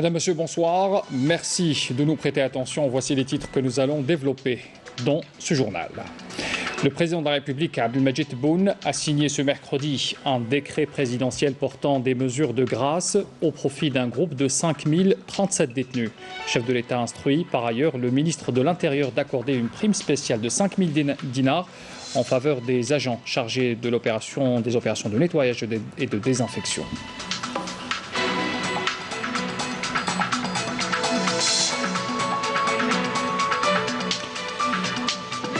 Madame, Monsieur, bonsoir. Merci de nous prêter attention. Voici les titres que nous allons développer dans ce journal. Le président de la République, Abdelmadjid Tebboune, a signé ce mercredi un décret présidentiel portant des mesures de grâce au profit d'un groupe de 5037 détenus. Le chef de l'État a instruit par ailleurs le ministre de l'Intérieur d'accorder une prime spéciale de 5000 dinars en faveur des agents chargés de des opérations de nettoyage et de désinfection.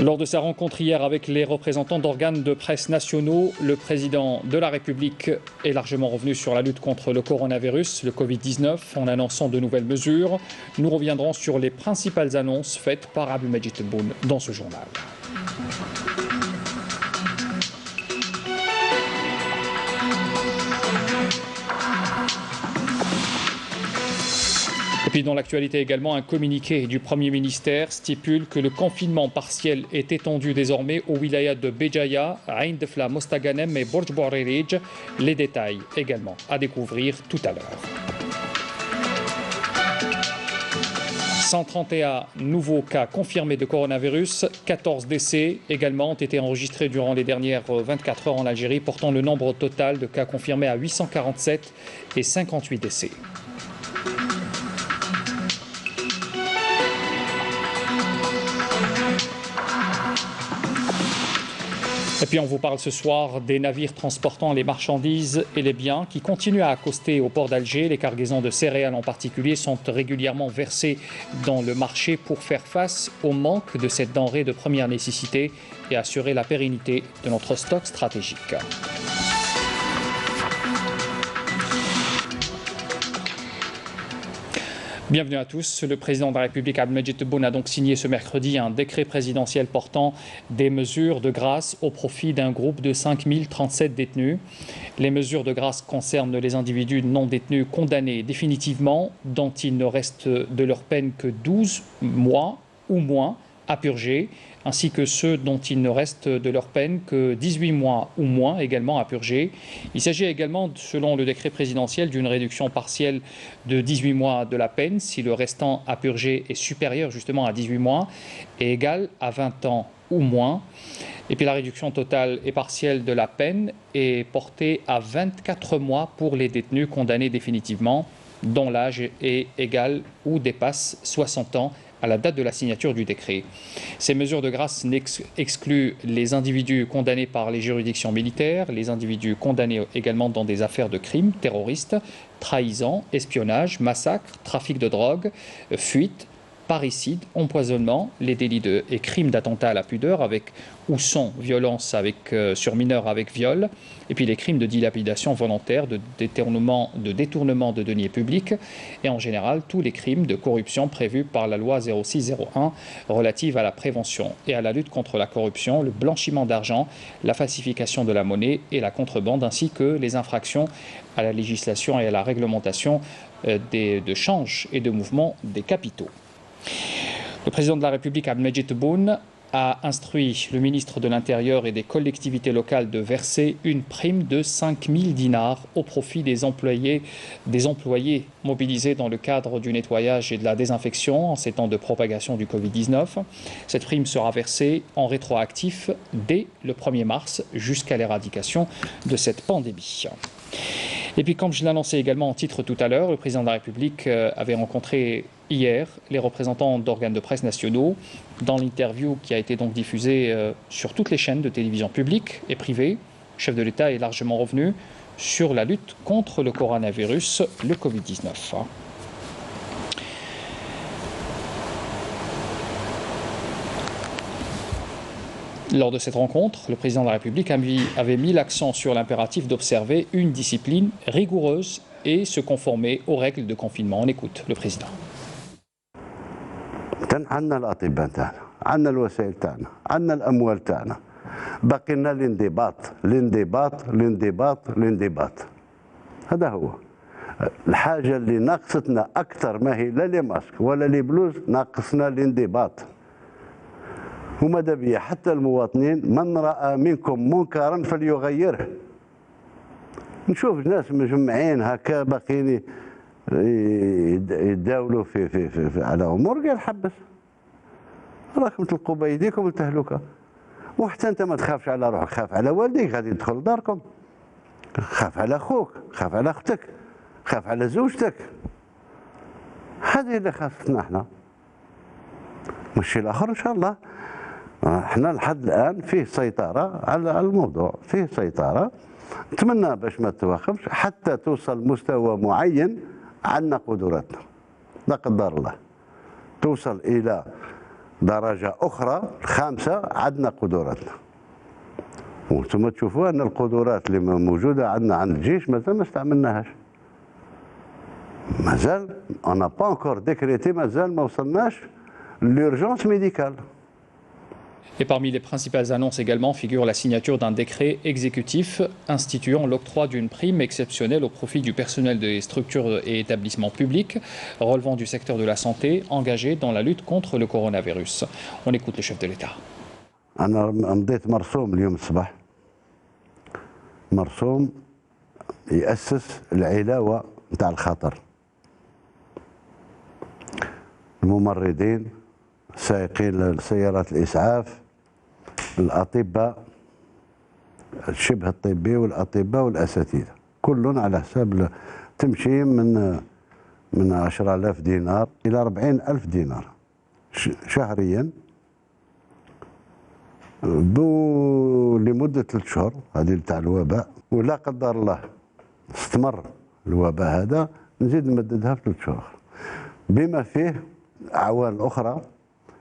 Lors de sa rencontre hier avec les représentants d'organes de presse nationaux, le président de la République est largement revenu sur la lutte contre le coronavirus, le Covid-19, en annonçant de nouvelles mesures. Nous reviendrons sur les principales annonces faites par Abdelmadjid Tebboune dans ce journal. Et puis dans l'actualité également, un communiqué du Premier ministère stipule que le confinement partiel est étendu désormais aux wilayas de Béjaïa, Ain Defla, Mostaganem et Borj Bouaririj. Les détails également à découvrir tout à l'heure. 131 nouveaux cas confirmés de coronavirus, 14 décès également ont été enregistrés durant les dernières 24 heures en Algérie, portant le nombre total de cas confirmés à 847 et 58 décès. Et puis on vous parle ce soir des navires transportant les marchandises et les biens qui continuent à accoster au port d'Alger. Les cargaisons de céréales en particulier sont régulièrement versées dans le marché pour faire face au manque de cette denrée de première nécessité et assurer la pérennité de notre stock stratégique. Bienvenue à tous. Le président de la République, Abdelmadjid Tebboune, a donc signé ce mercredi un décret présidentiel portant des mesures de grâce au profit d'un groupe de 5037 détenus. Les mesures de grâce concernent les individus non détenus condamnés définitivement, dont il ne reste de leur peine que 12 mois ou moins à purger, ainsi que ceux dont il ne reste de leur peine que 18 mois ou moins également à purger. Il s'agit également, selon le décret présidentiel, d'une réduction partielle de 18 mois de la peine si le restant à purger est supérieur justement à 18 mois et égal à 20 ans ou moins. Et puis la réduction totale et partielle de la peine est portée à 24 mois pour les détenus condamnés définitivement, dont l'âge est égal ou dépasse 60 ans à la date de la signature du décret. Ces mesures de grâce excluent les individus condamnés par les juridictions militaires, les individus condamnés également dans des affaires de crimes terroristes, trahison, espionnage, massacre, trafic de drogue, fuite, parricide, empoisonnement, les délits et crimes d'attentat à la pudeur avec ou sans violence sur mineurs avec viol, et puis les crimes de dilapidation volontaire, de détournement de deniers publics, et en général tous les crimes de corruption prévus par la loi 0601 relative à la prévention et à la lutte contre la corruption, le blanchiment d'argent, la falsification de la monnaie et la contrebande, ainsi que les infractions à la législation et à la réglementation de change et de mouvement des capitaux. Le président de la République, Abdelmadjid Tebboune, a instruit le ministre de l'Intérieur et des collectivités locales de verser une prime de 5000 dinars au profit des employés mobilisés dans le cadre du nettoyage et de la désinfection en ces temps de propagation du Covid-19. Cette prime sera versée en rétroactif dès le 1er mars jusqu'à l'éradication de cette pandémie. Et puis, comme je l'annonçais également en titre tout à l'heure, le président de la République avait rencontré hier les représentants d'organes de presse nationaux. Dans l'interview qui a été donc diffusée sur toutes les chaînes de télévision publiques et privées, le chef de l'État est largement revenu sur la lutte contre le coronavirus, le Covid-19. Lors de cette rencontre, le président de la République avait mis l'accent sur l'impératif d'observer une discipline rigoureuse et se conformer aux règles de confinement. On écoute le président. عندنا الأطباء تاعنا، عندنا الوسائل تاعنا، عندنا الأموال تاعنا، باقي لنا الانضباط، الانضباط، الانضباط، الانضباط. هذا هو. الحاجة اللي ناقصتنا أكثر ما هي لا لي ماسك ولا لي بلوز، ناقصنا الانضباط. وماذا بيا حتى المواطنين من رأى منكم منكرا فليغيره. نشوف ناس مجمعين هكا باقيين يتداولوا في على امور قال حبس، راكم تلقوا بايديكم التهلكه. وحتى انت ما تخافش على روحك، خاف على والديك غادي يدخل لداركم، خاف على اخوك، خاف على اختك، خاف على زوجتك. هذه اللي خافتنا احنا. والشيء الاخر ان شاء الله احنا لحد الان فيه سيطره على الموضوع، فيه سيطره. نتمنى باش ما تتوقفش حتى توصل مستوى معين. عندنا قدراتنا لا قدر الله، توصل الى درجه اخرى خامسه، عندنا قدراتنا. وانتم تشوفوا ان القدرات اللي موجوده عندنا عند الجيش مازال ما استعملناهاش، مازال انا با انكور ديكريتي، مازال ما وصلناش l'urgence médicale. Et parmi les principales annonces également figure la signature d'un décret exécutif instituant l'octroi d'une prime exceptionnelle au profit du personnel des structures et établissements publics relevant du secteur de la santé engagés dans la lutte contre le coronavirus. On écoute le chef de l'État. أنا مضيت مرسوم اليوم الصباح، مرسوم يأسس العلاوة نتاع الخطر، الممرضين، سائقين سيارات الإسعاف، الأطباء، الشبه الطبي والأطباء والأساتذة، كلهم على حساب تمشي من 10,000 دينار إلى 40,000 دينار شهريا لمدة 3 شهور. هذه تاع الوباء، ولا قدر الله استمر الوباء هذا نزيد نمددها في 3 شهور، بما فيه أعوان أخرى،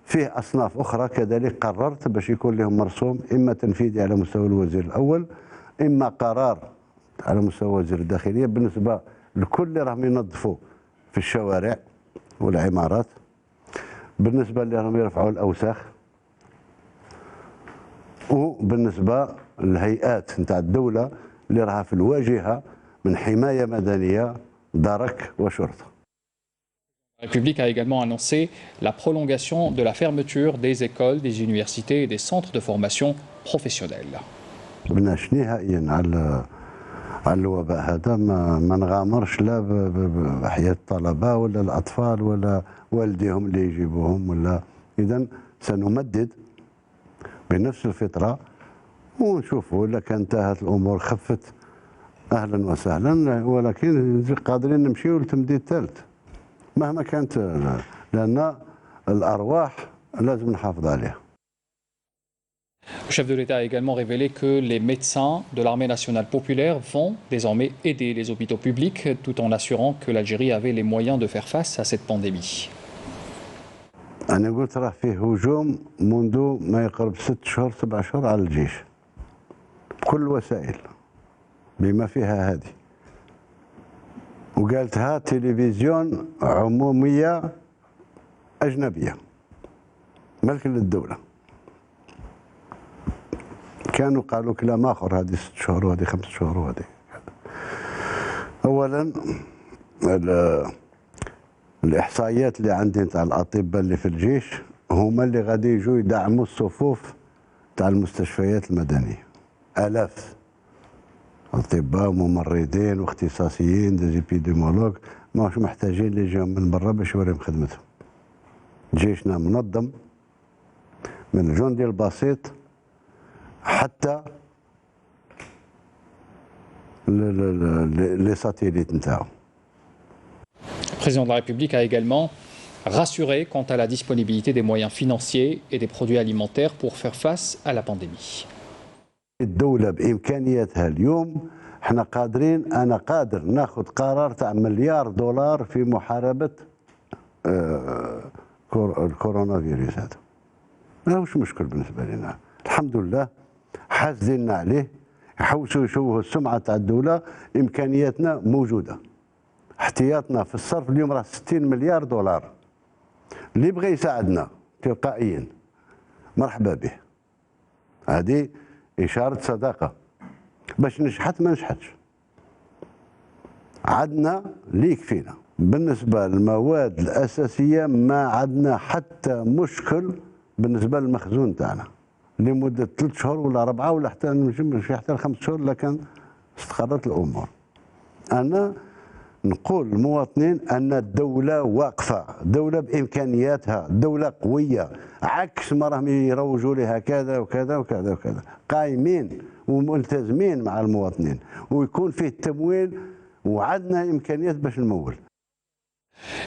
فيه أصناف أخرى كذلك قررت باش يكون لهم مرسوم، إما تنفيذي على مستوى الوزير الأول، إما قرار على مستوى وزير الداخلية بالنسبة لكل اللي راهم ينظفوا في الشوارع والعمارات، بالنسبة اللي راهم يرفعوا الأوساخ، وبالنسبة للهيئات نتاع الدولة اللي راها في الواجهة من حماية مدنية، درك وشرطة. La République a également annoncé la prolongation de la fermeture des écoles, des universités et des centres de formation professionnelle. بناش نهائيا على الوباء هذا، ما نغامرش لا بحياة الطلبة ولا الأطفال ولا والديهم اللي يجيبوهم ولا. إذا سنمدد بنفس الفترة ونشوفوا إذا كان انتهت الأمور خفت أهلا وسهلا، ولكن قادرين نمشيو لتمديد ثالث مهما كانت، لأن الأرواح لازم نحافظ عليها. Le chef de l'État a également révélé que les médecins de l'armée nationale populaire vont désormais aider les hôpitaux publics tout en assurant que l'Algérie avait les moyens de faire face à cette pandémie. أنا قلت راه فيه هجوم منذ ما يقرب 6 شهور 7 شهور على الجيش بكل الوسائل بما فيها هذه، وقالتها تلفزيون عمومية أجنبية ملك للدولة، كانوا قالوا كلام آخر هذه 6 شهور وهذه 5 شهور وهذه. أولا الإحصائيات اللي عندي نتاع الأطباء اللي في الجيش هما اللي غادي يجوا يدعموا الصفوف تاع المستشفيات المدنية، آلاف أطباء وممرضين واختصاصيين ديزيبيديمولوج، ماهوش محتاجين اللي يجيهم من برا باش يوريهم خدمتهم. جيشنا منظم من الجندي البسيط حتى لي ساتيليت نتاعو. Le président de la République a également rassuré quant à la disponibilité des moyens financiers et des produits alimentaires pour faire face à la pandémie. الدولة بإمكانياتها اليوم احنا قادرين، أنا قادر ناخذ قرار تاع $1 مليار في محاربة الكورونا فيروس هذا. ماهوش مشكل بالنسبة لنا، الحمد لله حاسدين عليه، يحوسوا يشوهوا السمعة تاع الدولة، إمكانياتنا موجودة. احتياطنا في الصرف اليوم راه $60 مليار، اللي بغى يساعدنا تلقائيا مرحبا به. هذه إشارة صداقة، باش نشحت ما نشحتش، عندنا اللي يكفينا. بالنسبة للمواد الأساسية ما عندنا حتى مشكل بالنسبة للمخزون تاعنا لمدة 3 شهور ولا 4 ولا حتى نمشي حتى 5 شهور، لكن استقرت الأمور. أنا نقول للمواطنين أن الدولة واقفة، دولة بإمكانياتها، دولة قوية، عكس ما راهم يروجوا لها كذا وكذا وكذا وكذا، قايمين وملتزمين مع المواطنين ويكون فيه التمويل وعندنا إمكانيات باش نمول.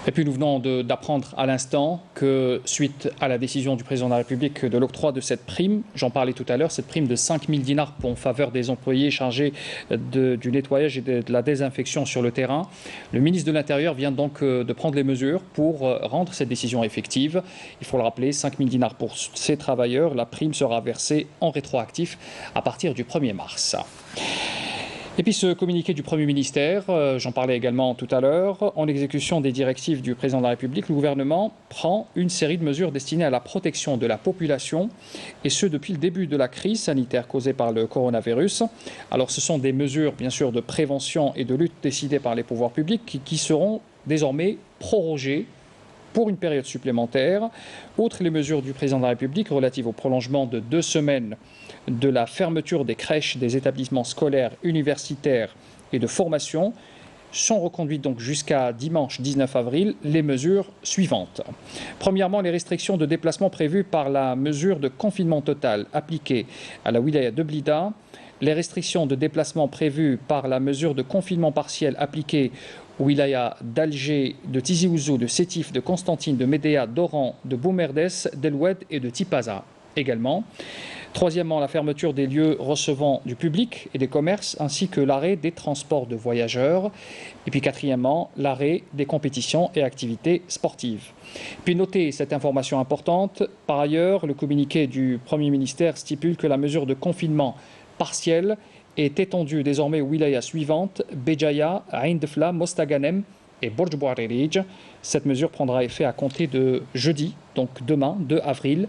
Et puis nous venons d'apprendre à l'instant que suite à la décision du président de la République de l'octroi de cette prime, j'en parlais tout à l'heure, cette prime de 5 000 dinars en faveur des employés chargés du nettoyage et de la désinfection sur le terrain, le ministre de l'Intérieur vient donc de prendre les mesures pour rendre cette décision effective. Il faut le rappeler, 5 000 dinars pour ces travailleurs, la prime sera versée en rétroactif à partir du 1er mars. Et puis ce communiqué du Premier ministère, j'en parlais également tout à l'heure, en exécution des directives du président de la République, le gouvernement prend une série de mesures destinées à la protection de la population, et ce depuis le début de la crise sanitaire causée par le coronavirus. Alors ce sont des mesures bien sûr de prévention et de lutte décidées par les pouvoirs publics qui seront désormais prorogées pour une période supplémentaire. Outre les mesures du président de la République relatives au prolongement de 2 semaines de la fermeture des crèches, des établissements scolaires, universitaires et de formation, sont reconduites donc jusqu'à dimanche 19 avril les mesures suivantes. Premièrement, les restrictions de déplacement prévues par la mesure de confinement total appliquée à la wilaya de Blida, les restrictions de déplacement prévues par la mesure de confinement partiel appliquée aux wilayas d'Alger, de Tizi Ouzou, de Sétif, de Constantine, de Médéa, d'Oran, de Boumerdes, d'El-Oued et de Tipaza également. Troisièmement, la fermeture des lieux recevant du public et des commerces, ainsi que l'arrêt des transports de voyageurs. Et puis quatrièmement, l'arrêt des compétitions et activités sportives. Puis notez cette information importante. Par ailleurs, le communiqué du Premier ministère stipule que la mesure de confinement partiel est étendue désormais aux wilayas suivantes, Béjaïa, Ain Defla, Mostaganem et Borj Bouarerij. Cette mesure prendra effet à compter de jeudi, donc demain, 2 avril,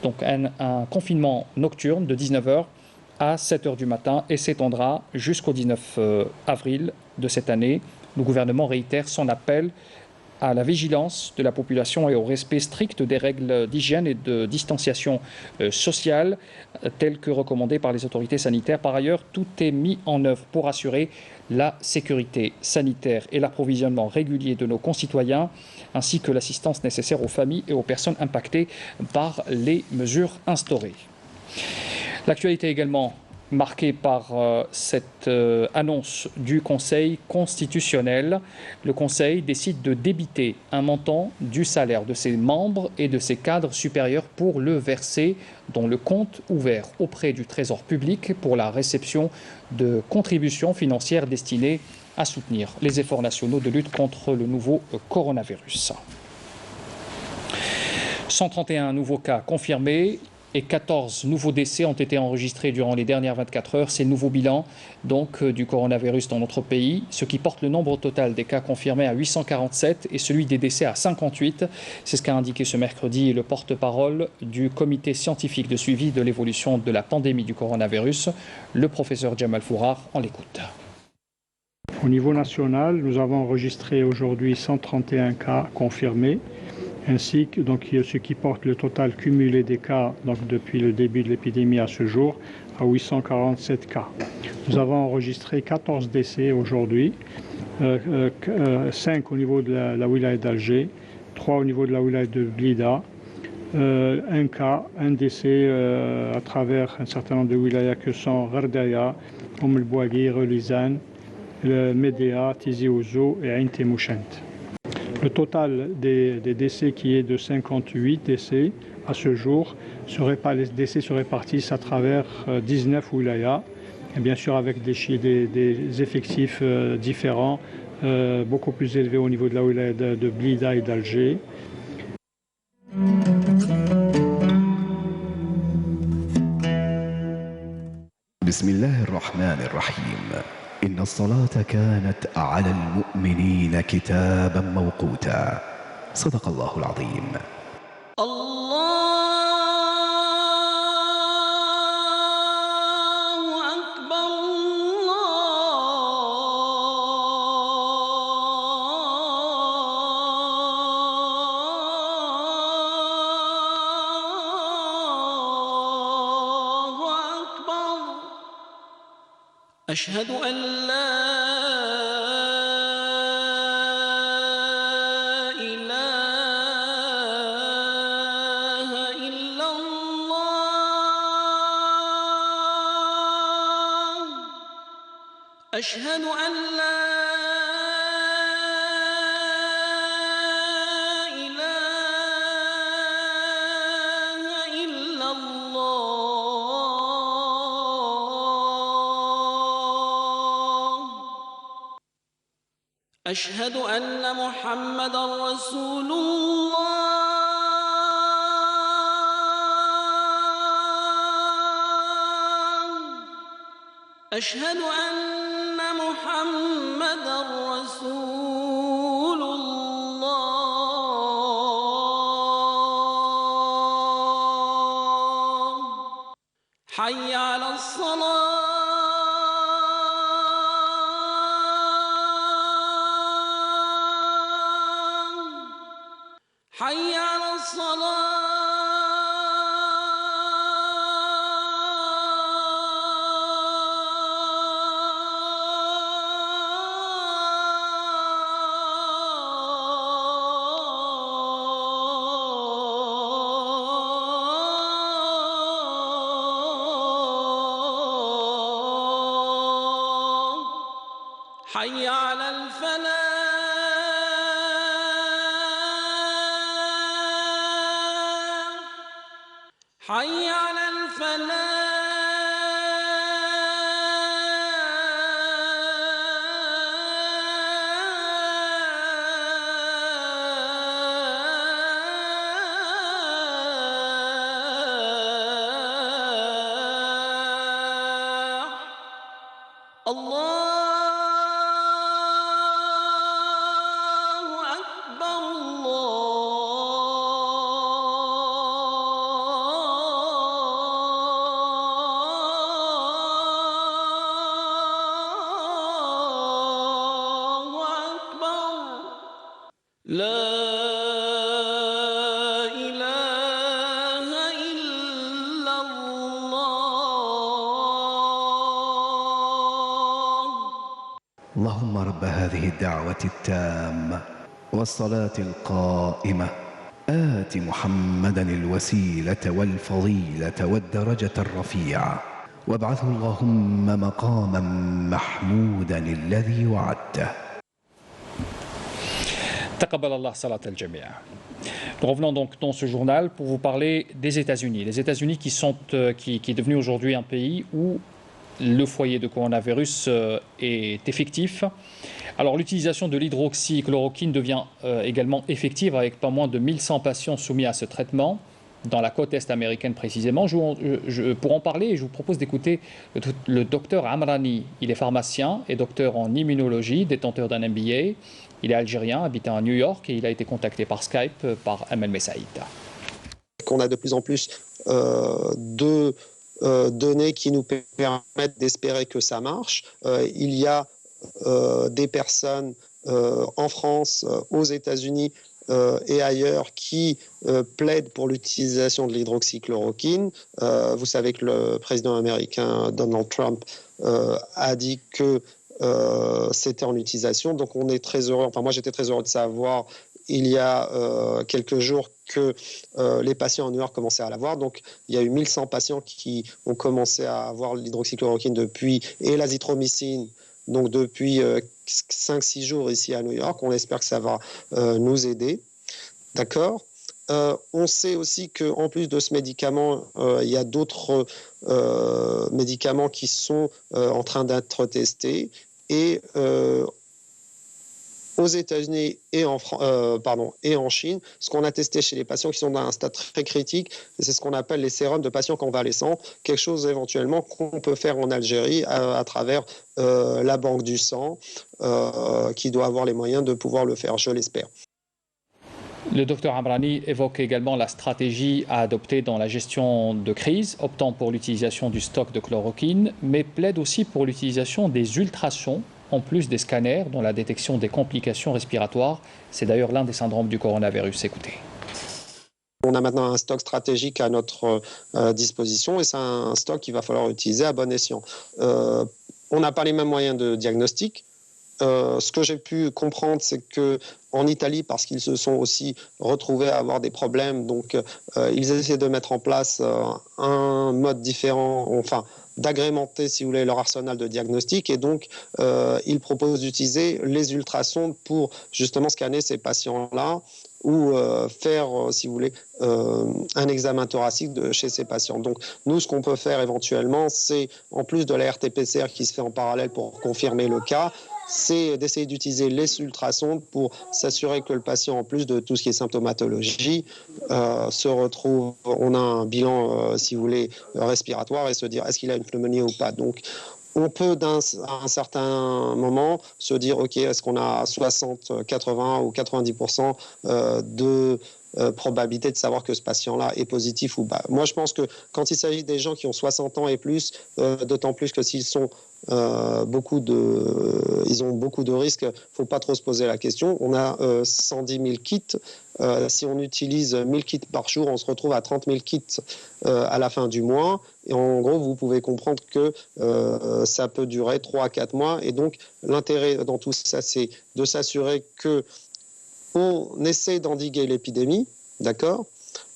donc un confinement nocturne de 19h à 7h du matin et s'étendra jusqu'au 19 avril de cette année. Le gouvernement réitère son appel à la vigilance de la population et au respect strict des règles d'hygiène et de distanciation sociale telles que recommandées par les autorités sanitaires. Par ailleurs, tout est mis en œuvre pour assurer la sécurité sanitaire et l'approvisionnement régulier de nos concitoyens, ainsi que l'assistance nécessaire aux familles et aux personnes impactées par les mesures instaurées. L'actualité également marquée par cette annonce du Conseil constitutionnel. Le Conseil décide de débiter un montant du salaire de ses membres et de ses cadres supérieurs pour le verser dans le compte ouvert auprès du Trésor public pour la réception de contributions financières destinées à soutenir les efforts nationaux de lutte contre le nouveau coronavirus. 131 nouveaux cas confirmés et 14 nouveaux décès ont été enregistrés durant les dernières 24 heures. C'est le nouveau bilan donc, du coronavirus dans notre pays, ce qui porte le nombre total des cas confirmés à 847 et celui des décès à 58. C'est ce qu'a indiqué ce mercredi le porte-parole du comité scientifique de suivi de l'évolution de la pandémie du coronavirus, le professeur Jamal Fourar. On l'écoute. Au niveau national, nous avons enregistré aujourd'hui 131 cas confirmés, ainsi que donc, ce qui porte le total cumulé des cas donc, depuis le début de l'épidémie à ce jour à 847 cas. Nous avons enregistré 14 décès aujourd'hui, 5 au niveau de la wilaya d'Alger, 3 au niveau de la wilaya de Blida, un cas, un décès à travers un certain nombre de wilayas que sont Ghardaya, Oum el-Bouaghi, Relizane, Médéa, Tizi Ouzou et Ain Temouchent. Le total des décès qui est de 58 décès à ce jour, les décès se répartissent à travers 19 wilayas, et bien sûr avec des effectifs différents, beaucoup plus élevés au niveau de la wilaya de Blida et d'Alger. Bismillahirrahmanirrahim. إن الصلاة كانت على المؤمنين كتابا موقوتا صدق الله العظيم. الله أكبر الله أكبر أشهد أن لا أشهد أن لا إله إلا الله أشهد أن محمدا رسول الله أشهد أن محمدا رسول الله حي على الصلاة حي على الصلاة حي على الفلاح حي على الفلاح الله أكبر الله أكبر لا إله إلا الله اللهم رب هذه الدعوة التامة والصلاة القائمة آت محمدا الوسيلة والفضيلة والدرجة الرفيعة وابعثه اللهم مقاما محمودا الذي وعدته. تقبل الله صلاة الجميع. Nous revenons donc dans ce journal pour vous parler des États-Unis. Les États-Unis qui est devenu aujourd'hui un pays où le foyer de coronavirus est effectif. Alors l'utilisation de l'hydroxychloroquine devient également effective avec pas moins de 1100 patients soumis à ce traitement dans la côte est américaine précisément. Pour en parler, je vous propose d'écouter le docteur Amrani. Il est pharmacien et docteur en immunologie, détenteur d'un MBA. Il est algérien, habitant à New York et il a été contacté par Skype par Amel Messaïd. On a de plus en plus de données qui nous permettent d'espérer que ça marche. Il y a des personnes en France, aux États-Unis et ailleurs qui plaident pour l'utilisation de l'hydroxychloroquine. Vous savez que le président américain Donald Trump a dit que c'était en utilisation. Donc on est très heureux, enfin moi j'étais très heureux de savoir il y a quelques jours que les patients en New York commençaient à l'avoir. Donc il y a eu 1100 patients qui ont commencé à avoir l'hydroxychloroquine depuis, et l'azithromycine, donc depuis 5-6 jours ici à New York. On espère que ça va nous aider. D'accord. On sait aussi qu'en plus de ce médicament, il y a d'autres médicaments qui sont en train d'être testés. Et aux États-Unis et en Chine, ce qu'on a testé chez les patients qui sont dans un stade très critique, c'est ce qu'on appelle les sérums de patients convalescents, quelque chose éventuellement qu'on peut faire en Algérie à travers la banque du sang, qui doit avoir les moyens de pouvoir le faire, je l'espère. Le docteur Amrani évoque également la stratégie à adopter dans la gestion de crise, optant pour l'utilisation du stock de chloroquine, mais plaide aussi pour l'utilisation des ultrasons, en plus des scanners, dans la détection des complications respiratoires. C'est d'ailleurs l'un des syndromes du coronavirus. Écoutez. On a maintenant un stock stratégique à notre disposition et c'est un stock qu'il va falloir utiliser à bon escient. On n'a pas les mêmes moyens de diagnostic. Ce que j'ai pu comprendre, c'est qu'en Italie, parce qu'ils se sont aussi retrouvés à avoir des problèmes, donc ils essaient de mettre en place un mode différent, enfin d'agrémenter, si vous voulez, leur arsenal de diagnostic. Et donc, ils proposent d'utiliser les ultrasondes pour justement scanner ces patients-là ou faire, si vous voulez, un examen thoracique chez ces patients. Donc, nous, ce qu'on peut faire éventuellement, c'est, en plus de la RT-PCR qui se fait en parallèle pour confirmer le cas, c'est d'essayer d'utiliser les ultrasondes pour s'assurer que le patient, en plus de tout ce qui est symptomatologie, se retrouve, on a un bilan, si vous voulez, respiratoire et se dire est-ce qu'il a une pneumonie ou pas. Donc, on peut, à un certain moment, se dire, OK, est-ce qu'on a 60, 80 ou 90% de probabilité de savoir que ce patient-là est positif ou pas. Moi, je pense que quand il s'agit des gens qui ont 60 ans et plus, d'autant plus que s'ils sont ils ont beaucoup de risques, il ne faut pas trop se poser la question. On a 110 000 kits. Si on utilise 1000 kits par jour, on se retrouve à 30 000 kits à la fin du mois. Et en gros, vous pouvez comprendre que ça peut durer 3 à 4 mois. Et donc, l'intérêt dans tout ça, c'est de s'assurer qu'on essaie d'endiguer l'épidémie. D'accord ?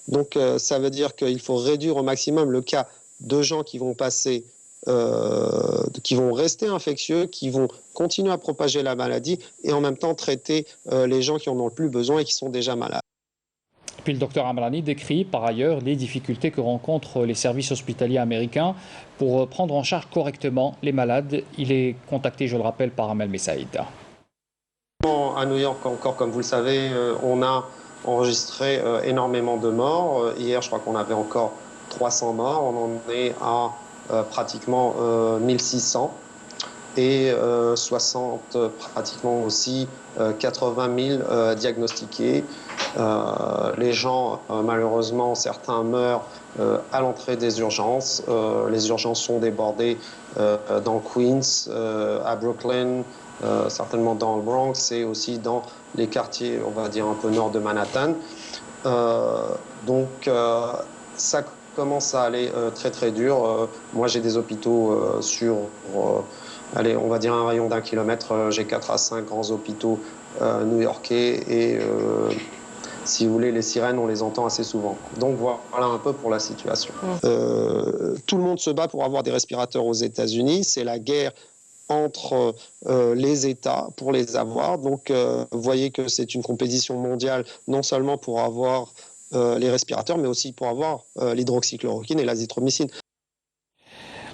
Donc, ça veut dire qu'il faut réduire au maximum le cas de gens qui vont passer qui vont rester infectieux, qui vont continuer à propager la maladie et en même temps traiter les gens qui en ont le plus besoin et qui sont déjà malades. Puis le docteur Amrani décrit par ailleurs les difficultés que rencontrent les services hospitaliers américains pour prendre en charge correctement les malades. Il est contacté, je le rappelle, par Amel Messaïd. À New York, encore comme vous le savez, on a enregistré énormément de morts. Hier, je crois qu'on avait encore 300 morts. On en est à pratiquement 1600 et 60 pratiquement aussi 80 000 diagnostiqués. Les gens, malheureusement, certains meurent à l'entrée des urgences. Les urgences sont débordées dans Queens, à Brooklyn, certainement dans le Bronx et aussi dans les quartiers, on va dire, un peu nord de Manhattan. Donc, ça commence à aller très très dur. Moi, j'ai des hôpitaux sur, allez, on va dire un rayon d'1 kilomètre. J'ai 4 à 5 grands hôpitaux new-yorkais et si vous voulez, les sirènes, on les entend assez souvent. Donc voilà un peu pour la situation. Tout le monde se bat pour avoir des respirateurs aux États-Unis. C'est la guerre entre les États pour les avoir. Donc vous voyez que c'est une compétition mondiale, non seulement pour avoir les respirateurs, mais aussi pour avoir l'hydroxychloroquine et l'azithromycine.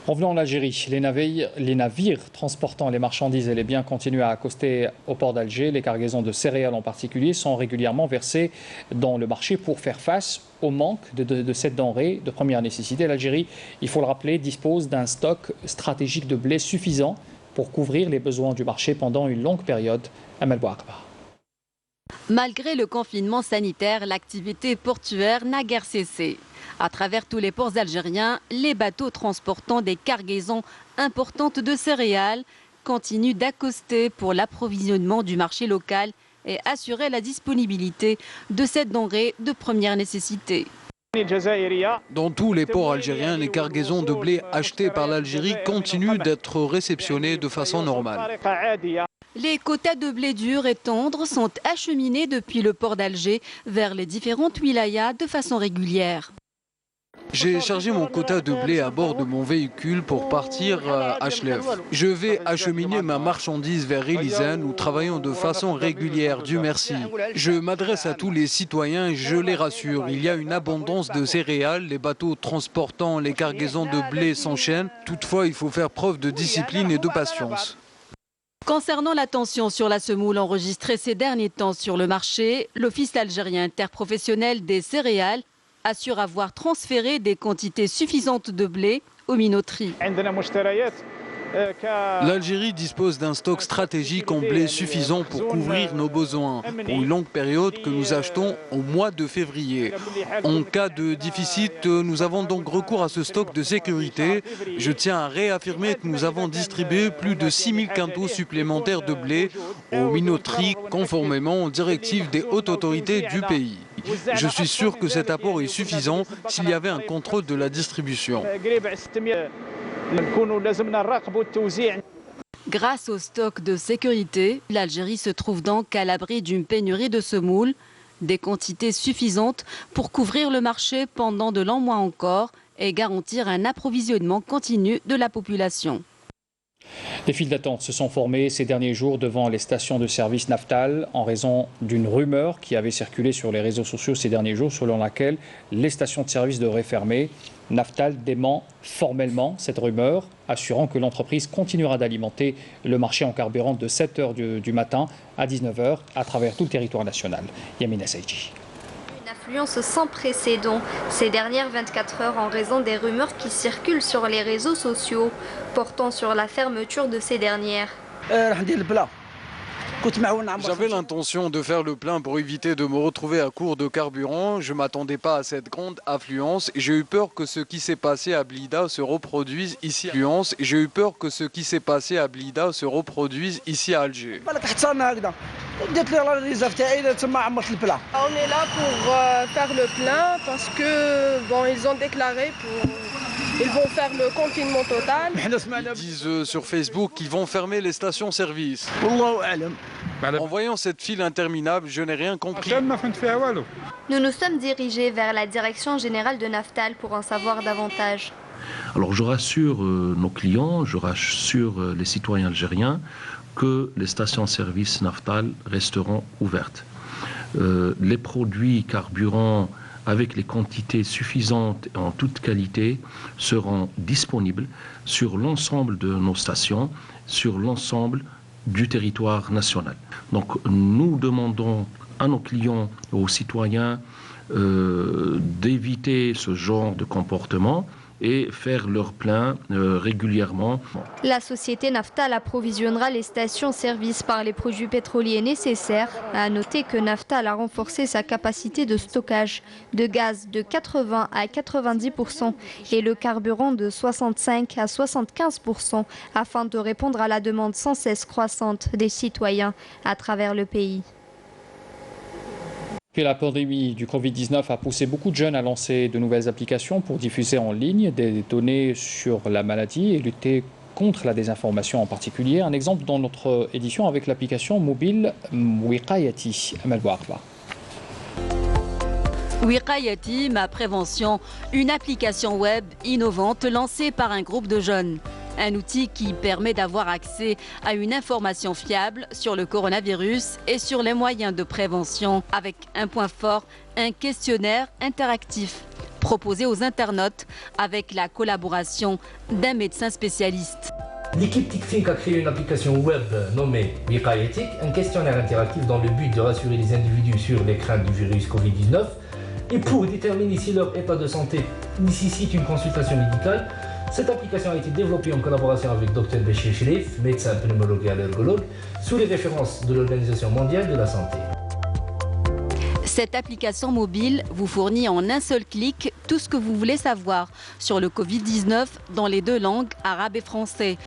Revenons en Algérie. Les navires transportant les marchandises et les biens continuent à accoster au port d'Alger. Les cargaisons de céréales en particulier sont régulièrement versées dans le marché pour faire face au manque de cette denrée de première nécessité. L'Algérie, il faut le rappeler, dispose d'un stock stratégique de blé suffisant pour couvrir les besoins du marché pendant une longue période. Amel Bouakba. Malgré le confinement sanitaire, l'activité portuaire n'a guère cessé. À travers tous les ports algériens, les bateaux transportant des cargaisons importantes de céréales continuent d'accoster pour l'approvisionnement du marché local et assurer la disponibilité de cette denrée de première nécessité. Dans tous les ports algériens, les cargaisons de blé achetées par l'Algérie continuent d'être réceptionnées de façon normale. Les quotas de blé dur et tendre sont acheminés depuis le port d'Alger vers les différentes wilayas de façon régulière. J'ai chargé mon quota de blé à bord de mon véhicule pour partir à Chlef. Je vais acheminer ma marchandise vers Elizane. Nous travaillons de façon régulière, Dieu merci. Je m'adresse à tous les citoyens et je les rassure. Il y a une abondance de céréales. Les bateaux transportant les cargaisons de blé s'enchaînent. Toutefois, il faut faire preuve de discipline et de patience. Concernant la tension sur la semoule enregistrée ces derniers temps sur le marché, l'Office algérien interprofessionnel des céréales assure avoir transféré des quantités suffisantes de blé aux minoteries. L'Algérie dispose d'un stock stratégique en blé suffisant pour couvrir nos besoins pour une longue période que nous achetons au mois de février. En cas de déficit, nous avons donc recours à ce stock de sécurité. Je tiens à réaffirmer que nous avons distribué plus de 6000 quintaux supplémentaires de blé aux minoteries conformément aux directives des hautes autorités du pays. Je suis sûr que cet apport est suffisant s'il y avait un contrôle de la distribution. Grâce au stock de sécurité, l'Algérie se trouve donc à l'abri d'une pénurie de semoule, des quantités suffisantes pour couvrir le marché pendant de longs mois encore et garantir un approvisionnement continu de la population. Des files d'attente se sont formées ces derniers jours devant les stations de service Naftal en raison d'une rumeur qui avait circulé sur les réseaux sociaux ces derniers jours selon laquelle les stations de service devraient fermer. Naftal dément formellement cette rumeur, assurant que l'entreprise continuera d'alimenter le marché en carburant de 7h du matin à 19h à travers tout le territoire national. Yamina Saïdji. Une affluence sans précédent ces dernières 24 heures en raison des rumeurs qui circulent sur les réseaux sociaux portant sur la fermeture de ces dernières. J'avais l'intention de faire le plein pour éviter de me retrouver à court de carburant. Je ne m'attendais pas à cette grande affluence. J'ai eu peur que ce qui s'est passé à Blida se reproduise ici. J'ai eu peur que ce qui s'est passé à Blida se reproduise ici à Alger. On est là pour faire le plein parce que bon, ils ont déclaré ils vont faire le confinement total. Ils disent sur Facebook qu'ils vont fermer les stations-service. En voyant cette file interminable, je n'ai rien compris. Nous nous sommes dirigés vers la direction générale de Naftal pour en savoir davantage. Alors je rassure nos clients, je rassure les citoyens algériens que les stations-service Naftal resteront ouvertes. Les produits carburants avec les quantités suffisantes et en toute qualité seront disponibles sur l'ensemble de nos stations, sur l'ensemble du territoire national. Donc nous demandons à nos clients, aux citoyens, d'éviter ce genre de comportement et faire leur plein régulièrement. La société Naftal approvisionnera les stations-service par les produits pétroliers nécessaires. À noter que Naftal a renforcé sa capacité de stockage de gaz de 80 à 90% et le carburant de 65 à 75% afin de répondre à la demande sans cesse croissante des citoyens à travers le pays. Puis la pandémie du Covid-19 a poussé beaucoup de jeunes à lancer de nouvelles applications pour diffuser en ligne des données sur la maladie et lutter contre la désinformation en particulier. Un exemple dans notre édition avec l'application mobile Wiqayati. Amal Bouarba. Wiqayati, ma prévention, une application web innovante lancée par un groupe de jeunes. Un outil qui permet d'avoir accès à une information fiable sur le coronavirus et sur les moyens de prévention, avec un point fort, un questionnaire interactif proposé aux internautes avec la collaboration d'un médecin spécialiste. L'équipe TICFINC a créé une application web nommée Wiqayati, un questionnaire interactif dans le but de rassurer les individus sur les craintes du virus Covid-19 et pour déterminer si leur état de santé nécessite une consultation médicale. Cette application a été développée en collaboration avec Dr Béchir Chérif, médecin pneumologue et allergologue, sous les références de l'Organisation mondiale de la santé. Cette application mobile vous fournit en un seul clic tout ce que vous voulez savoir sur le Covid-19 dans les deux langues, arabe et français.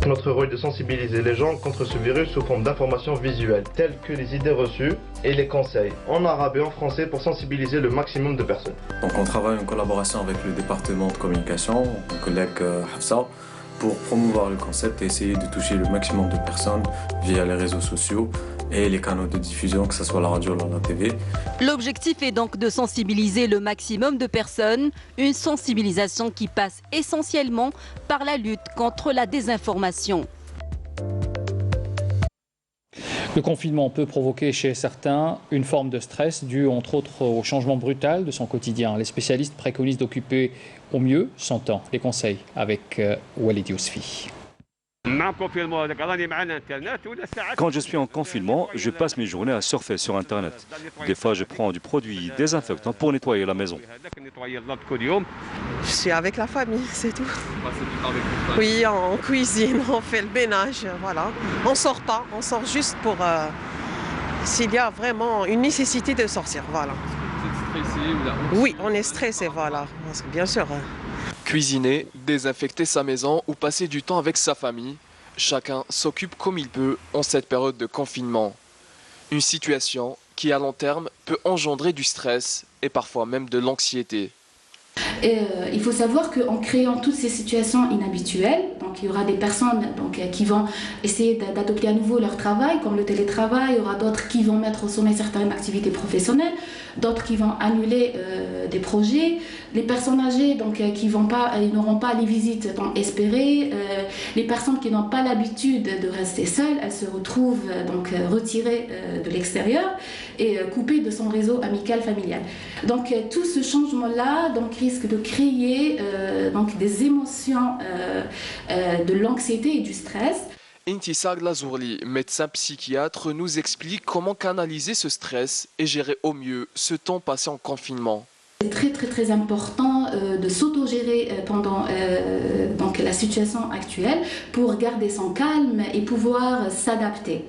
Notre rôle est de sensibiliser les gens contre ce virus sous forme d'informations visuelles, telles que les idées reçues et les conseils, en arabe et en français pour sensibiliser le maximum de personnes. Donc on travaille en collaboration avec le département de communication, mon collègue Hafsa, pour promouvoir le concept et essayer de toucher le maximum de personnes via les réseaux sociaux et les canaux de diffusion, que ce soit la radio ou la TV. L'objectif est donc de sensibiliser le maximum de personnes, une sensibilisation qui passe essentiellement par la lutte contre la désinformation. Le confinement peut provoquer chez certains une forme de stress due entre autres au changement brutal de son quotidien. Les spécialistes préconisent d'occuper au mieux son temps. Les conseils avec Walid Yousfi. Quand je suis en confinement, je passe mes journées à surfer sur Internet. Des fois, je prends du produit désinfectant pour nettoyer la maison. Je suis avec la famille, c'est tout. Oui, on cuisine, on fait le ménage, voilà. On sort pas, on sort juste pour s'il y a vraiment une nécessité de sortir, voilà. Oui, on est stressé, voilà, parce que bien sûr. Cuisiner, désinfecter sa maison ou passer du temps avec sa famille, chacun s'occupe comme il peut en cette période de confinement. Une situation qui à long terme peut engendrer du stress et parfois même de l'anxiété. Il faut savoir qu'en créant toutes ces situations inhabituelles, donc Donc il y aura des personnes qui vont essayer d'adopter à nouveau leur travail, comme le télétravail. Il y aura d'autres qui vont mettre au sommet certaines activités professionnelles, d'autres qui vont annuler des projets. Les personnes âgées qui n'auront pas les visites espérées. Les personnes qui n'ont pas l'habitude de rester seules, elles se retrouvent retirées de l'extérieur et coupées de son réseau amical familial. Donc tout ce changement-là risque de créer des émotions de l'anxiété et du stress. Intisar Lazourli, médecin psychiatre, nous explique comment canaliser ce stress et gérer au mieux ce temps passé en confinement. C'est très important de s'autogérer pendant la situation actuelle pour garder son calme et pouvoir s'adapter.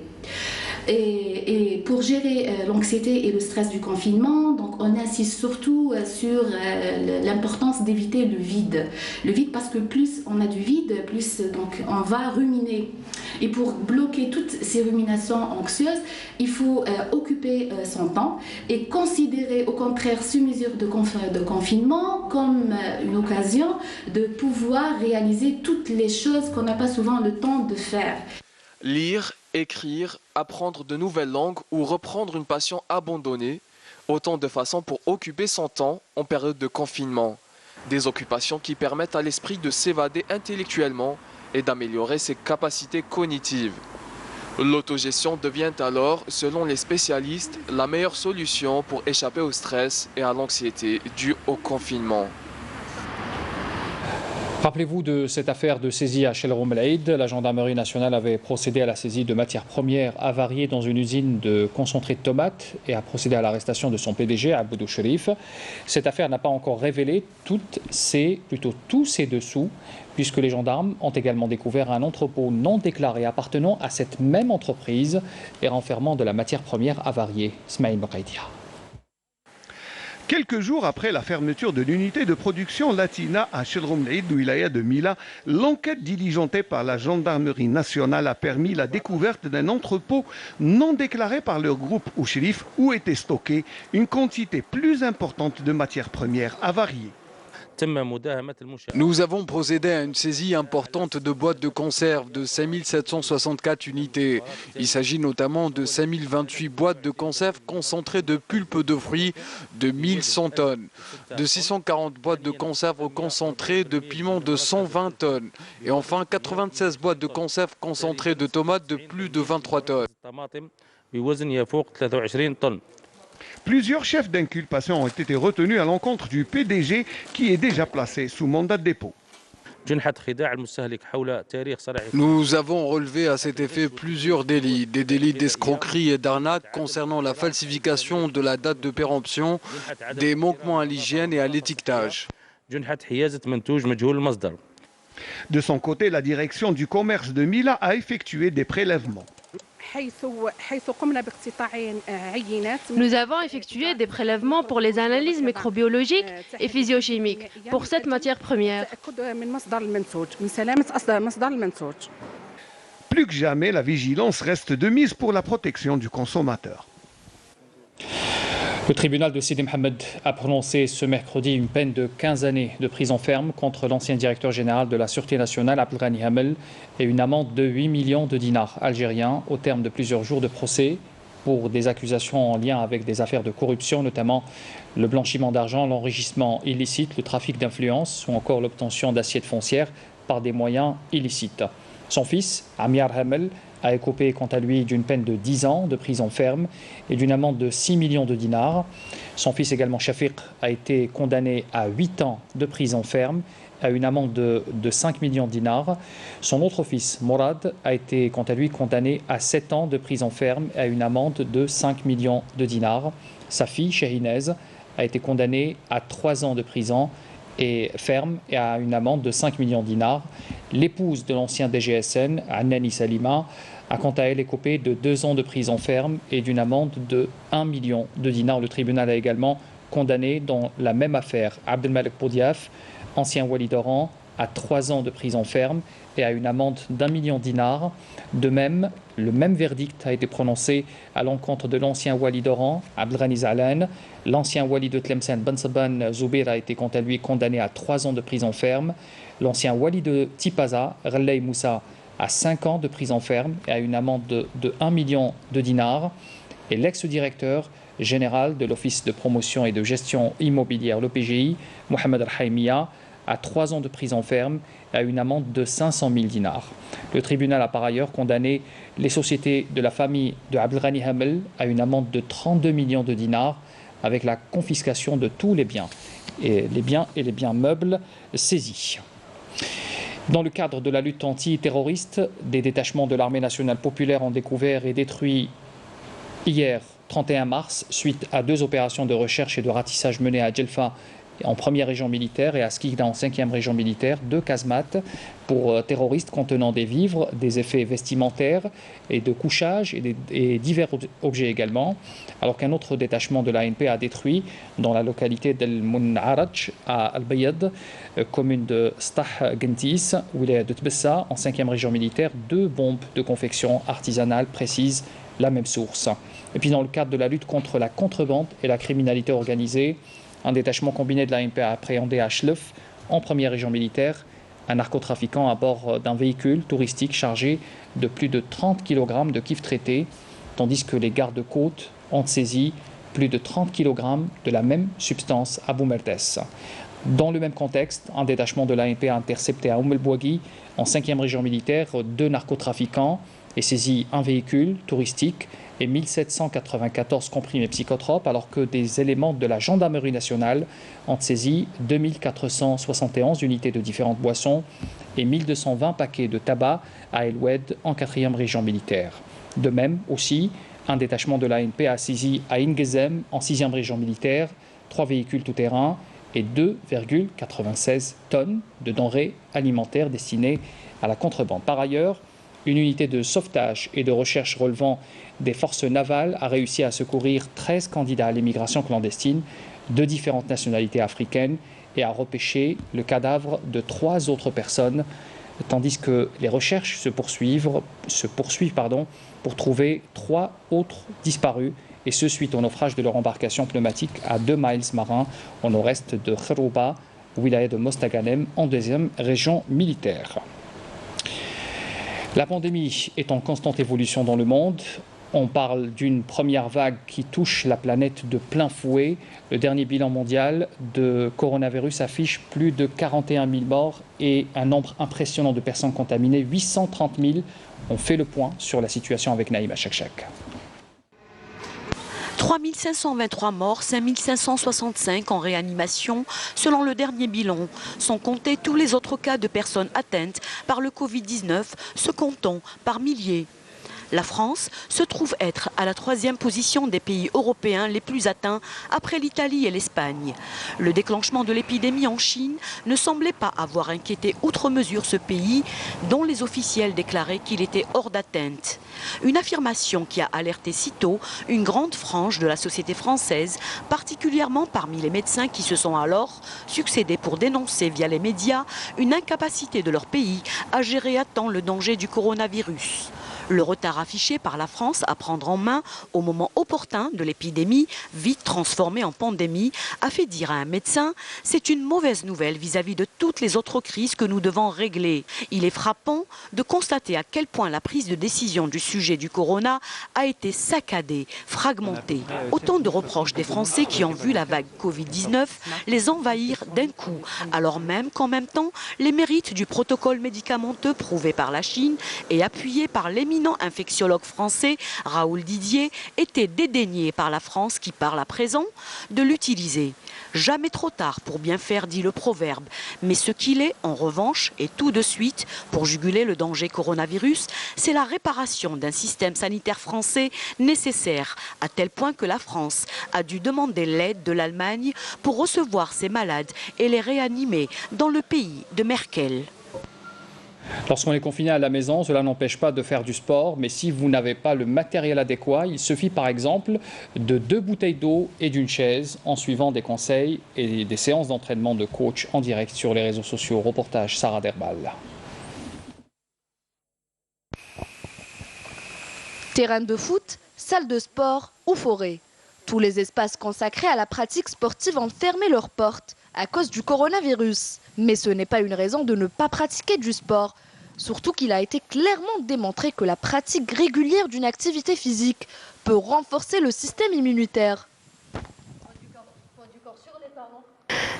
Et pour gérer l'anxiété et le stress du confinement, on insiste surtout sur l'importance d'éviter le vide. Le vide parce que plus on a du vide, plus on va ruminer. Et pour bloquer toutes ces ruminations anxieuses, il faut occuper son temps et considérer au contraire ces mesures de confinement comme une occasion de pouvoir réaliser toutes les choses qu'on n'a pas souvent le temps de faire. Lire, écrire, apprendre de nouvelles langues ou reprendre une passion abandonnée, autant de façons pour occuper son temps en période de confinement. Des occupations qui permettent à l'esprit de s'évader intellectuellement et d'améliorer ses capacités cognitives. L'autogestion devient alors, selon les spécialistes, la meilleure solution pour échapper au stress et à l'anxiété due au confinement. Rappelez-vous de cette affaire de saisie à Shelrom El-Aïd. La gendarmerie nationale avait procédé à la saisie de matières premières avariées dans une usine de concentré de tomates et a procédé à l'arrestation de son PDG, Aboudou Sherif. Cette affaire n'a pas encore révélé tous ses dessous, puisque les gendarmes ont également découvert un entrepôt non déclaré appartenant à cette même entreprise et renfermant de la matière première avariée. Smaïl Baqaitia. Quelques jours après la fermeture de l'unité de production Latina à Shelrom El-Aïd, wilaya de Mila, l'enquête diligentée par la gendarmerie nationale a permis la découverte d'un entrepôt non déclaré par le groupe Ouchrif où était stockée une quantité plus importante de matières premières avariées. Nous avons procédé à une saisie importante de boîtes de conserve de 5764 unités. Il s'agit notamment de 5028 boîtes de conserve concentrées de pulpe de fruits de 1100 tonnes, de 640 boîtes de conserve concentrées de piments de 120 tonnes et enfin 96 boîtes de conserve concentrées de tomates de plus de 23 tonnes. Plusieurs chefs d'inculpation ont été retenus à l'encontre du PDG qui est déjà placé sous mandat de dépôt. Nous avons relevé à cet effet plusieurs délits, des délits d'escroquerie et d'arnaque concernant la falsification de la date de péremption, des manquements à l'hygiène et à l'étiquetage. De son côté, la direction du commerce de Mila a effectué des prélèvements. Nous avons effectué des prélèvements pour les analyses microbiologiques et physiochimiques pour cette matière première. Plus que jamais, la vigilance reste de mise pour la protection du consommateur. Le tribunal de Sidi Mohamed a prononcé ce mercredi une peine de 15 années de prison ferme contre l'ancien directeur général de la Sûreté nationale, Abdelghani Hamel, et une amende de 8 millions de dinars algériens au terme de plusieurs jours de procès pour des accusations en lien avec des affaires de corruption, notamment le blanchiment d'argent, l'enrichissement illicite, le trafic d'influence ou encore l'obtention d'assiettes foncières par des moyens illicites. Son fils, Amiar Hamel, a écopé quant à lui d'une peine de 10 ans de prison ferme et d'une amende de 6 millions de dinars. Son fils également, Shafiq, a été condamné à 8 ans de prison ferme, à une amende de 5 millions de dinars. Son autre fils, Mourad, a été quant à lui condamné à 7 ans de prison ferme et à une amende de 5 millions de dinars. Sa fille, Shahinez, a été condamnée à 3 ans de prison et ferme et à une amende de 5 millions de dinars. L'épouse de l'ancien DGSN, Annani Salima, a quant à elle écopé de 2 ans de prison ferme et d'une amende de 1 million de dinars. Le tribunal a également condamné dans la même affaire Abdelmalek Boudiaf, ancien wali d'Oran, à 3 ans de prison ferme et à une amende d'1 million de dinars. De même, le même verdict a été prononcé à l'encontre de l'ancien wali d'Oran, Abdelghani Zahlan. L'ancien wali de Tlemcen, Ben Saban Zoubeir, a été quant à lui condamné à 3 ans de prison ferme. L'ancien wali de Tipaza, Rallay Moussa, à 5 ans de prison ferme et à une amende de 1 million de dinars. Et l'ex-directeur général de l'Office de promotion et de gestion immobilière, l'OPGI, Mohamed Al-Haïmia, à 3 ans de prison ferme et à une amende de 500 000 dinars. Le tribunal a par ailleurs condamné les sociétés de la famille de Abdelghani Hamel à une amende de 32 millions de dinars avec la confiscation de tous les biens et les biens meubles saisis. Dans le cadre de la lutte antiterroriste, des détachements de l'armée nationale populaire ont découvert et détruit hier 31 mars, suite à 2 opérations de recherche et de ratissage menées à Djelfa en première région militaire et à Skikda en 5e région militaire, 2 casemates pour terroristes contenant des vivres, des effets vestimentaires et de couchage et divers objets également, alors qu'un autre détachement de l'ANP a détruit dans la localité d'El Munaraj à Al-Bayad, commune de Stah Gentis, wilaya de Tbessa, en 5e région militaire, 2 bombes de confection artisanale, précise la même source. Et puis dans le cadre de la lutte contre la contrebande et la criminalité organisée, un détachement combiné de l'ANP a appréhendé à Chlef, en première région militaire, un narcotrafiquant à bord d'un véhicule touristique chargé de plus de 30 kg de kif traité, tandis que les gardes-côtes ont saisi plus de 30 kg de la même substance à Boumerdes. Dans le même contexte, un détachement de l'ANP a intercepté à El Bouagui, en 5e région militaire, 2 narcotrafiquants et saisi un véhicule touristique et 1794 comprimés psychotropes, alors que des éléments de la gendarmerie nationale ont saisi 2471 unités de différentes boissons et 1220 paquets de tabac à El Oued en 4e région militaire. De même aussi, un détachement de l'ANP a saisi à Ingezem en 6e région militaire 3 véhicules tout-terrain et 2,96 tonnes de denrées alimentaires destinées à la contrebande. Par ailleurs, une unité de sauvetage et de recherche relevant des forces navales a réussi à secourir 13 candidats à l'immigration clandestine de différentes nationalités africaines et à repêcher le cadavre de 3 autres personnes, tandis que les recherches se poursuivent pour trouver 3 autres disparus, et ce suite au naufrage de leur embarcation pneumatique à 2 miles marins au nord-est de Kherouba, wilaya de Mostaganem, en 2e région militaire. La pandémie est en constante évolution dans le monde. On parle d'une première vague qui touche la planète de plein fouet. Le dernier bilan mondial de coronavirus affiche plus de 41 000 morts et un nombre impressionnant de personnes contaminées, 830 000. On fait le point sur la situation avec Naïma Chakchak. 3 523 morts, 5 565 en réanimation, selon le dernier bilan, sans compter tous les autres cas de personnes atteintes par le Covid-19, se comptant par milliers. La France se trouve être à la 3e position des pays européens les plus atteints après l'Italie et l'Espagne. Le déclenchement de l'épidémie en Chine ne semblait pas avoir inquiété outre mesure ce pays, dont les officiels déclaraient qu'il était hors d'atteinte. Une affirmation qui a alerté sitôt une grande frange de la société française, particulièrement parmi les médecins qui se sont alors succédés pour dénoncer via les médias une incapacité de leur pays à gérer à temps le danger du coronavirus. Le retard affiché par la France à prendre en main au moment opportun de l'épidémie, vite transformée en pandémie, a fait dire à un médecin « c'est une mauvaise nouvelle vis-à-vis de toutes les autres crises que nous devons régler ». Il est frappant de constater à quel point la prise de décision du sujet du corona a été saccadée, fragmentée. Autant de reproches des Français qui ont vu la vague Covid-19 les envahir d'un coup, alors même qu'en même temps, les mérites du protocole médicamenteux prouvé par la Chine et appuyé par l'éminent infectiologue français Raoul Didier était dédaigné par la France qui parle à présent de l'utiliser. Jamais trop tard pour bien faire, dit le proverbe. Mais ce qu'il est, en revanche, et tout de suite, pour juguler le danger coronavirus, c'est la réparation d'un système sanitaire français nécessaire, à tel point que la France a dû demander l'aide de l'Allemagne pour recevoir ses malades et les réanimer dans le pays de Merkel. Lorsqu'on est confiné à la maison, cela n'empêche pas de faire du sport, mais si vous n'avez pas le matériel adéquat, il suffit par exemple de 2 bouteilles d'eau et d'une chaise en suivant des conseils et des séances d'entraînement de coach en direct sur les réseaux sociaux. Reportage Sarah Derbal. Terrain de foot, salle de sport ou forêt. Tous les espaces consacrés à la pratique sportive ont fermé leurs portes à cause du coronavirus. Mais ce n'est pas une raison de ne pas pratiquer du sport. Surtout qu'il a été clairement démontré que la pratique régulière d'une activité physique peut renforcer le système immunitaire.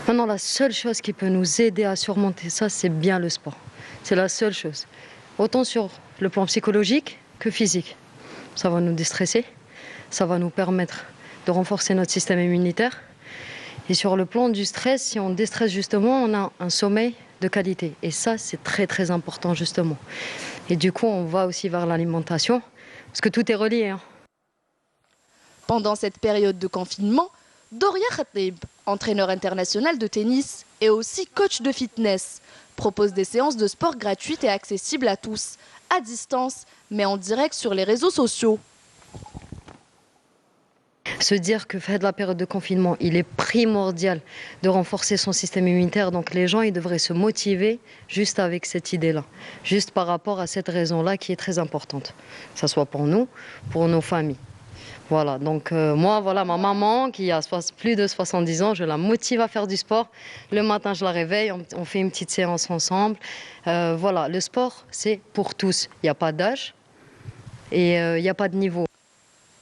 Maintenant, la seule chose qui peut nous aider à surmonter ça, c'est bien le sport. C'est la seule chose. Autant sur le plan psychologique que physique. Ça va nous déstresser, ça va nous permettre de renforcer notre système immunitaire. Et sur le plan du stress, si on déstresse justement, on a un sommeil de qualité. Et ça, c'est très très important justement. Et du coup, on va aussi vers l'alimentation, parce que tout est relié. Pendant cette période de confinement, Doria Khatib, entraîneur international de tennis et aussi coach de fitness, propose des séances de sport gratuites et accessibles à tous, à distance, mais en direct sur les réseaux sociaux. Se dire que fait de la période de confinement, il est primordial de renforcer son système immunitaire. Donc les gens, ils devraient se motiver juste avec cette idée-là, juste par rapport à cette raison-là qui est très importante. Que ce soit pour nous, pour nos familles. Voilà, donc moi, voilà, ma maman qui a plus de 70 ans, je la motive à faire du sport. Le matin, je la réveille, on fait une petite séance ensemble. Voilà, le sport, c'est pour tous. Il n'y a pas d'âge et il n'y a pas de niveau.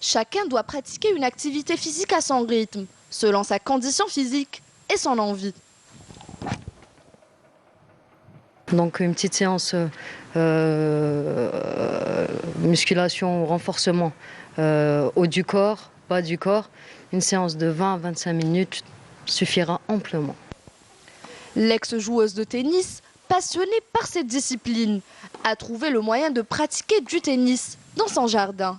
Chacun doit pratiquer une activité physique à son rythme, selon sa condition physique et son envie. Donc une petite séance musculation, renforcement haut du corps, bas du corps. Une séance de 20 à 25 minutes suffira amplement. L'ex-joueuse de tennis, passionnée par cette discipline, a trouvé le moyen de pratiquer du tennis dans son jardin.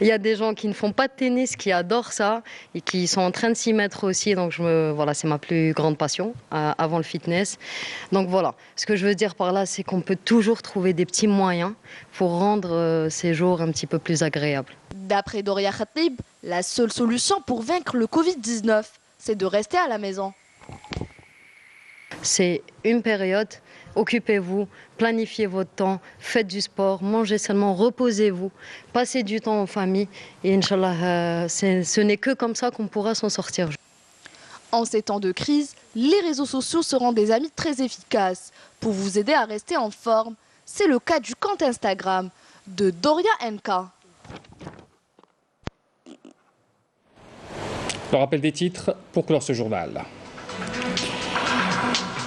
Il y a des gens qui ne font pas de tennis, qui adorent ça et qui sont en train de s'y mettre aussi. Donc voilà, c'est ma plus grande passion avant le fitness. Donc voilà, ce que je veux dire par là, c'est qu'on peut toujours trouver des petits moyens pour rendre ces jours un petit peu plus agréables. D'après Doria Khatib, la seule solution pour vaincre le Covid-19, c'est de rester à la maison. C'est une période, occupez-vous, planifiez votre temps, faites du sport, mangez seulement, reposez-vous, passez du temps en famille et Inch'Allah, ce n'est que comme ça qu'on pourra s'en sortir. En ces temps de crise, les réseaux sociaux seront des amis très efficaces pour vous aider à rester en forme. C'est le cas du compte Instagram de Doria NK. Le rappel des titres pour clore ce journal.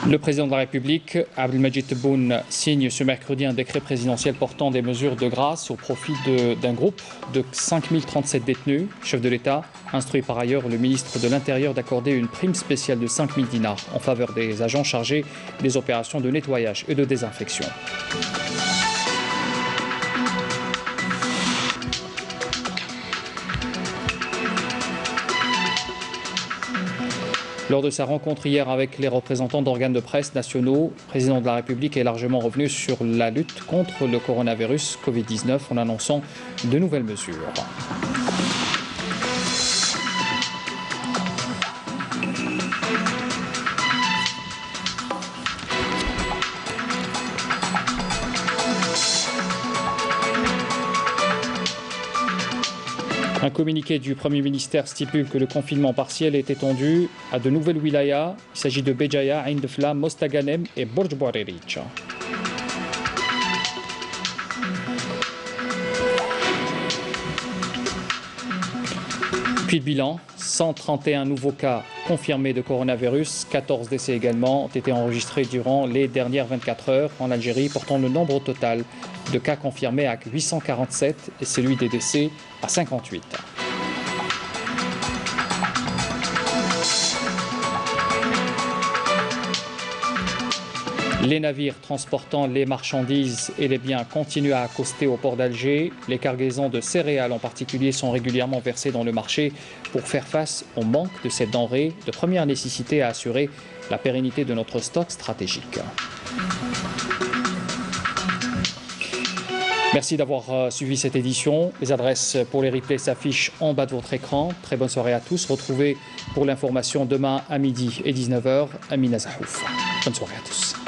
Le président de la République, Abdelmadjid Tebboune, signe ce mercredi un décret présidentiel portant des mesures de grâce au profit d'un groupe de 5037 détenus. Chef de l'État instruit par ailleurs le ministre de l'Intérieur d'accorder une prime spéciale de 5000 dinars en faveur des agents chargés des opérations de nettoyage et de désinfection. Lors de sa rencontre hier avec les représentants d'organes de presse nationaux, le président de la République est largement revenu sur la lutte contre le coronavirus Covid-19 en annonçant de nouvelles mesures. Un communiqué du Premier ministère stipule que le confinement partiel est étendu à de nouvelles wilayas. Il s'agit de Béjaïa, Ain Defla, Mostaganem et Borj Bouarerich. Puis le bilan, 131 nouveaux cas confirmés de coronavirus, 14 décès également ont été enregistrés durant les dernières 24 heures en Algérie, portant le nombre total de cas confirmés à 847 et celui des décès à 58. Les navires transportant les marchandises et les biens continuent à accoster au port d'Alger. Les cargaisons de céréales en particulier sont régulièrement versées dans le marché pour faire face au manque de cette denrée de première nécessité à assurer la pérennité de notre stock stratégique. Merci d'avoir suivi cette édition. Les adresses pour les replays s'affichent en bas de votre écran. Très bonne soirée à tous. Retrouvez pour l'information demain à midi et 19h Amina Zahouf. Bonne soirée à tous.